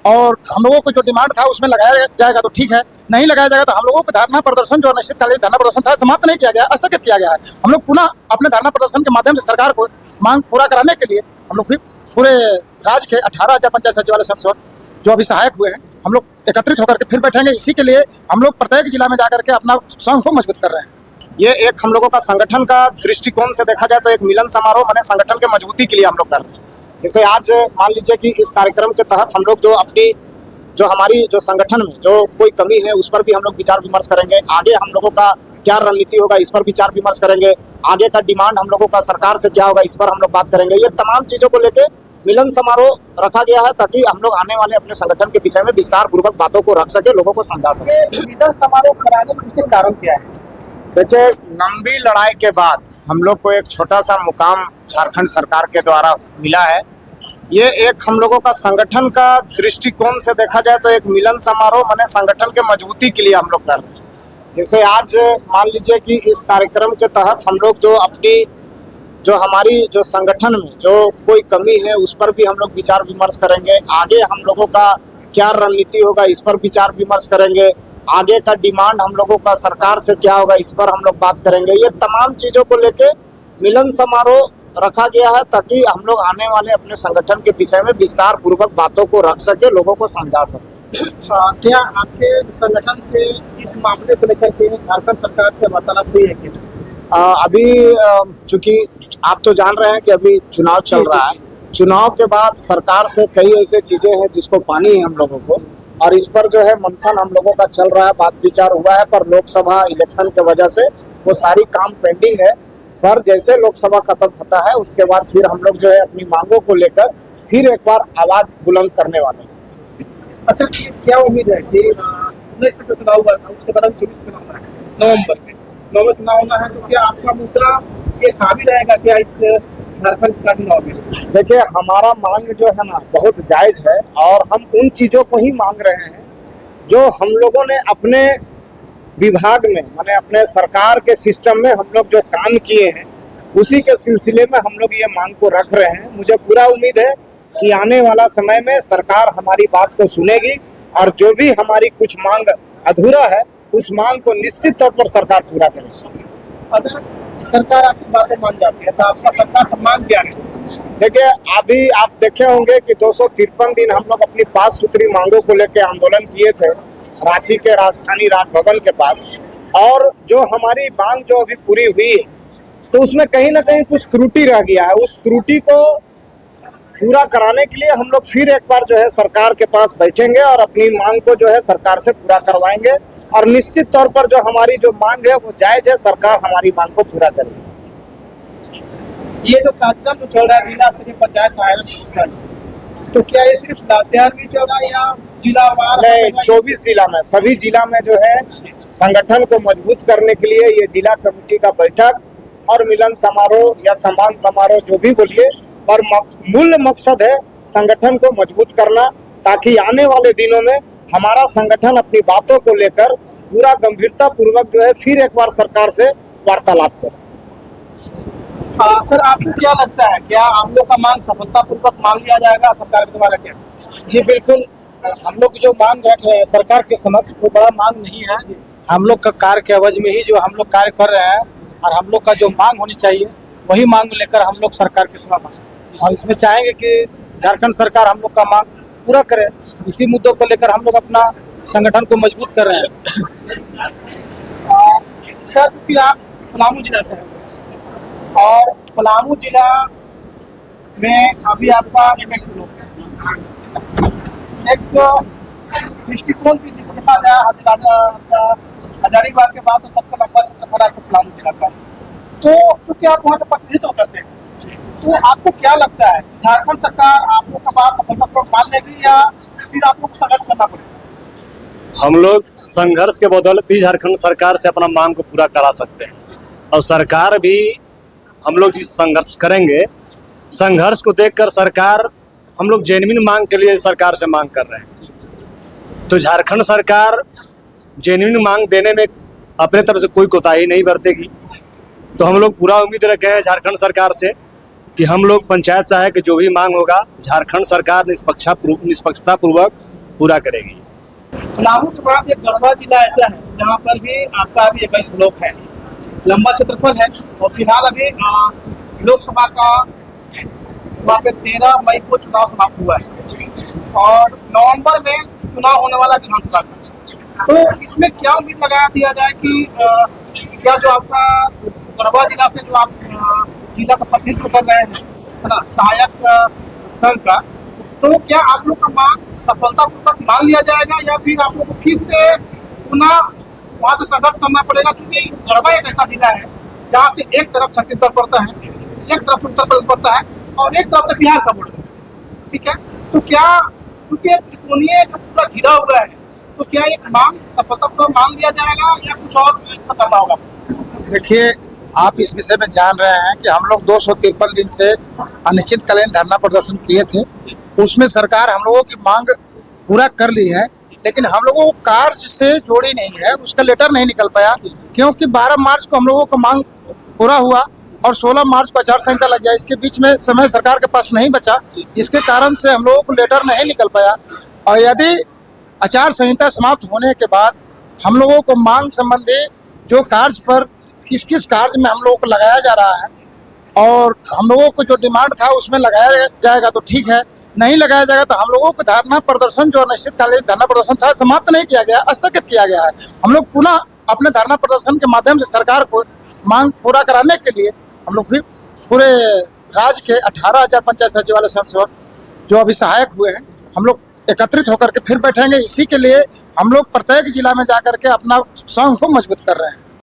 और हम लोगों को जो डिमांड था उसमें लगाया जाएगा तो ठीक है, नहीं लगाया जाएगा तो हम लोगों का धरना प्रदर्शन जो अनिश्चितकालीन धरना प्रदर्शन था समाप्त नहीं किया गया, स्थगित किया गया है। हम लोग पुनः अपने धरना प्रदर्शन के माध्यम से सरकार को मांग पूरा कराने के लिए हम लोग फिर पूरे राज्य के 18,000 पंचायत सचिवालय सदस्य जो अभी सहायक हुए हैं हम लोग एकत्रित होकर के फिर बैठेंगे। इसी के लिए हम लोग प्रत्येक जिला में जाकर के अपना संघ को मजबूत कर रहे हैं। ये एक हम लोगों का संगठन का दृष्टिकोण से देखा जाए तो एक मिलन समारोह माने संगठन के मजबूती के लिए हम लोग कर रहे हैं। जैसे आज मान लीजिए कि इस कार्यक्रम के तहत हम लोग जो हमारी संगठन में जो कोई कमी है उस पर भी हम लोग विचार विमर्श करेंगे। आगे हम लोगों का क्या रणनीति होगा इस पर विचार विमर्श करेंगे। आगे का डिमांड हम लोगों का सरकार से क्या होगा इस पर हम लोग बात करेंगे। ये तमाम चीजों को लेके मिलन समारोह रखा गया है ताकि हम लोग आने वाले अपने संगठन के विषय में विस्तार पूर्वक बातों को रख सके, लोगों को समझा सके। मिलन समारोह कराने के पीछे कारण क्या है? देखिए, लंबी लड़ाई के बाद हम लोग को एक छोटा सा मुकाम झारखंड सरकार के द्वारा मिला है। ये एक हम लोगों का संगठन का दृष्टिकोण से देखा जाए तो एक मिलन समारोह माने संगठन के मजबूती के लिए हम लोग कर रहे हैं। जैसे आज मान लीजिए कि इस कार्यक्रम के तहत हम लोग जो हमारी संगठन में जो कोई कमी है उस पर भी हम लोग विचार विमर्श करेंगे। आगे हम लोगों का क्या रणनीति होगा इस पर विचार विमर्श करेंगे। आगे का डिमांड हम लोगों का सरकार से क्या होगा इस पर हम लोग बात करेंगे। ये तमाम चीजों को लेके मिलन समारोह रखा गया है ताकि हम लोग आने वाले अपने संगठन के विषय में विस्तार पूर्वक बातों को रख सके, लोगों को समझा सके। क्या आपके संगठन से इस मामले को लेकर के झारखंड सरकार से वार्तालाप हुई है क्या? अभी चूंकि आप तो जान रहे हैं कि अभी चुनाव चल रहा है, चुनाव के बाद सरकार से कई ऐसे चीजें हैं जिसको पानी है हम लोगों को, और इस पर जो है मंथन हम लोगों का चल रहा है, बात विचार हुआ है। पर लोकसभा इलेक्शन के वजह से वो सारी काम पेंडिंग है। पर जैसे लोकसभा खत्म होता है उसके बाद फिर हम लोग जो है अपनी मांगों को लेकर फिर एक बार आवाज बुलंद करने वाले हैं। अच्छा, क्या उम्मीद है कि 19 में जो चुनाव हुआ था उसके बाद 24 चुनाव होना है, नवंबर चुनाव होना है, तो क्या आपका मुद्दा ये काबिल रहेगा क्या इस झारखंड का चुनाव में? देखिए, हमारा मांग जो है ना बहुत जायज है और हम उन चीजों को ही मांग रहे हैं जो हम लोगों ने अपने विभाग में माने अपने सरकार के सिस्टम में हम लोग जो काम किए हैं उसी के सिलसिले में हम लोग ये मांग को रख रहे हैं। मुझे पूरा उम्मीद है कि आने वाला समय में सरकार हमारी बात को सुनेगी और जो भी हमारी कुछ मांग अधूरा है उस मांग को निश्चित तौर पर सरकार पूरा करेगी। अगर सरकार आपकी बातें मान जाती है तो आपका सरकार सम्मान क्या है? देखिए, अभी आप देखे होंगे कि 253 दिन हम लोग अपनी 5 सूत्री मांगों को लेकर आंदोलन किए थे रांची के राजधानी राजभवन के पास, और जो हमारी मांग जो अभी पूरी हुई है तो उसमें कहीं ना कहीं कुछ त्रुटि रह गया है। उस त्रुटि को पूरा कराने के लिए हम लोग फिर एक बार जो है सरकार के पास बैठेंगे और अपनी मांग को जो है सरकार से पूरा करवाएंगे, और निश्चित तौर पर जो हमारी जो मांग है वो जायज है, सरकार हमारी मांग को पूरा करेगी। ये जो कार्यक्रम जो चल रहा है जिला स्तरीय पंचायत सहायक संघ, तो क्या ये सिर्फ लातेहार में चल रहा है या जिलावार? 24 जिला में, सभी जिला में जो है संगठन को मजबूत करने के लिए ये जिला कमेटी का बैठक और मिलन समारोह या सम्मान समारोह जो भी बोलिए, और मूल मकसद है संगठन को मजबूत करना ताकि आने वाले दिनों में हमारा संगठन अपनी बातों को लेकर पूरा गंभीरता पूर्वक जो है फिर एक बार सरकार से वार्तालाप करे। सर, आपको क्या लगता है, क्या आप लोग का मांग सफलतापूर्वक मान लिया जाएगा सरकार के द्वारा क्या? जी बिल्कुल, हम लोग जो मांग रख रहे हैं सरकार के समक्ष वो बड़ा मांग नहीं है। हम लोग का कार्य के एवज में ही जो हम लोग कार्य कर रहे हैं और हम लोग का जो मांग होनी चाहिए वही मांग लेकर हम लोग सरकार के समक्ष आए, और इसमें चाहेंगे कि झारखंड सरकार हम लोग का मांग पूरा करे। इसी मुद्दों को लेकर हम लोग अपना संगठन को मजबूत कर रहे हैं। सर, क्योंकि आप पलामू जिला से हैं और पलामू जिला में अभी आपका एमएस एक दृष्टिकोण भी देखा गया हजारीबाग के बाद तो सबसे लंबा क्षेत्रफल आपको पलामू जिला का, तो क्योंकि आप वहाँ का प्रतिनिधित्व करते हैं, तो आपको क्या लगता है झारखंड सरकार आप लोग का बात सफलतापूर्वक मान लेगी या फिर आप लोग संघर्ष करना पड़ेगा? हम लोग संघर्ष के बदौलत भी झारखंड सरकार से अपना मांग को पूरा करा सकते हैं, और सरकार भी हम लोग जिस संघर्ष करेंगे, संघर्ष को देखकर सरकार हम लोग जेन्युइन मांग के लिए सरकार से मांग कर रहे हैं। तो झारखंड सरकार जेन्युइन मांग देने में अपने तरफ से कोई कोताही नहीं बरतेगी। तो हम लोग पूरा उम्मीद रखे हैं झारखंड सरकार से कि हम लोग पंचायत सहायक जो भी मांग होगा झारखंड सरकार निष्पक्षता पूर्वक पूरा करेगी। चुनावों के बाद एक गढ़वा जिला ऐसा है जहाँ पर भी आपका अभी 21 ब्लॉक है, लंबा क्षेत्रफल है और फिलहाल अभी लोकसभा का वहाँ पे 13 मई को चुनाव समाप्त हुआ है और नवंबर में चुनाव होने वाला विधानसभा का। तो इसमें क्या उम्मीद लगा दिया जाए कि क्या जो आपका गढ़वा जिला से जो आप जिला का प्रतिनिधित्व कर रहे हैं, है ना, सहायक संघ का, तो क्या आप लोग का मांग सफलतापूर्वक मान लिया जाएगा या फिर आप लोग को फिर से पुनः वहाँ से संघर्ष करना पड़ेगा? क्योंकि गढ़वा एक ऐसा जिला है जहाँ से एक तरफ छत्तीसगढ़ पड़ता है, एक तरफ उत्तर प्रदेश पड़ता है और एक तरफ से बिहार का बॉर्डर है, ठीक है। तो क्या क्योंकि त्रिकोणीय जो पूरा घिरा हुआ है, तो क्या एक मांग सफलतापूर्वक मान लिया जाएगा या कुछ और इसमें करना होगा? देखिए, आप इस विषय में जान रहे हैं कि हम लोग 253 दिन से अनिश्चितकालीन धरना प्रदर्शन किए थे। उसमें सरकार हम लोगों की मांग पूरा कर ली है, लेकिन हम लोगों को कार्य से जोड़ी नहीं है, उसका लेटर नहीं निकल पाया, क्योंकि 12 मार्च को हम लोगों को मांग पूरा हुआ और 16 मार्च को आचार संहिता लग गया। इसके बीच में समय सरकार के पास नहीं बचा, जिसके कारण से हम लोगों को लेटर नहीं निकल पाया। और यदि आचार संहिता समाप्त होने के बाद हम लोगों को मांग संबंधी जो कार्य पर किस किस कार्य में हम लोगों को लगाया जा रहा है और हम लोगों को जो डिमांड था उसमें लगाया जाएगा तो ठीक है, नहीं लगाया जाएगा तो हम लोगों को धरना प्रदर्शन जो अनिश्चितकालीन धरना प्रदर्शन था समाप्त नहीं किया गया, स्थगित किया गया है। हम लोग पुनः अपने धरना प्रदर्शन के माध्यम से सरकार को मांग पूरा कराने के लिए हम लोग फिर पूरे राज्य के 18,000 पंचायत सचिवालय स्वयंसेवक जो अभी सहायक हुए हैं, हम लोग एकत्रित होकर के फिर बैठेंगे। इसी के लिए हम लोग प्रत्येक जिला में जाकर के अपना संघ को मजबूत कर रहे हैं।